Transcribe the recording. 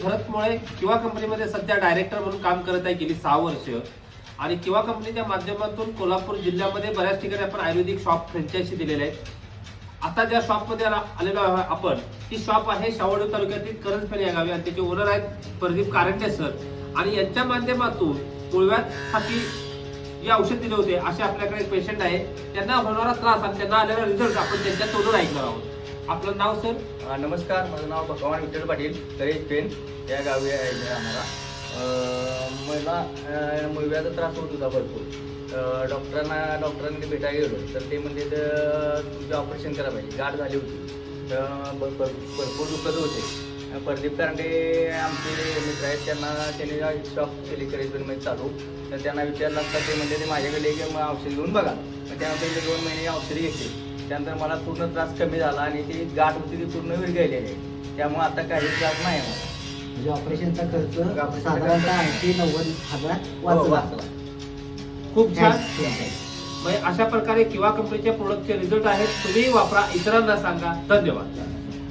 भरत मुळे किवा कंपनीमध्ये सध्या डायरेक्टर म्हणून काम करत आहे गेली 6 वर्ष आणि किवा कंपनीच्या माध्यमातून कोल्हापूर जिल्ह्यामध्ये बऱ्याच ठिकाणी आपण आयुर्वेदिक शॉप फ्रँचायझी दिलेले आहेत. आता ज्या शॉपमध्ये आलेलो आपण ती शॉप आहे शावडी तालुक्यातील करंजफेल या गावी आणि त्याचे ओनर आहेत प्रदीप कारंटे सर आणि यांच्या माध्यमातून मुळव्यासाठी जे औषध दिले होते असे आपल्याकडे एक पेशंट आहे. त्यांना होणारा त्रास आणि त्यांना आलेला रिझल्ट आपण त्यांच्या तोंडून ऐकणार आहोत. आपलं नाव सर? नमस्कार, माझं नाव भगवान विठ्ठल पाटील करेज पेन या गावी आहे आम्हाला. मला मुळव्याचा त्रास होत होता भरपूर. डॉक्टरांनी भेटायला गेलो तर ते म्हणजे तुमचं ऑपरेशन करायला पाहिजे. गाठ झाली होती तर भरपूर दुखत होते. प्रदीप कारंटे आमचे मित्र आहेत, त्यांनी शॉप केली करेज पेनमध्ये चालू. तर त्यांना विचारलं असता ते म्हणजे ते माझ्याकडे एक औषध घेऊन बघा. मग त्यानंतर 2 महिने औषधी घेतली. त्यानंतर मला पूर्ण त्रास कमी झाला आणि ती गाठ होती ती पूर्ण विरघळलेली आहे. त्यामुळे आता काही त्रास नाही मला. म्हणजे ऑपरेशनचा खर्च साधारणतः 80-90 हजार वाचला. खूप छान. अशा प्रकारे किवा कंपनीच्या प्रोडक्टचे रिझल्ट आहेत. तुम्ही वापरा, इतरांना सांगा. धन्यवाद.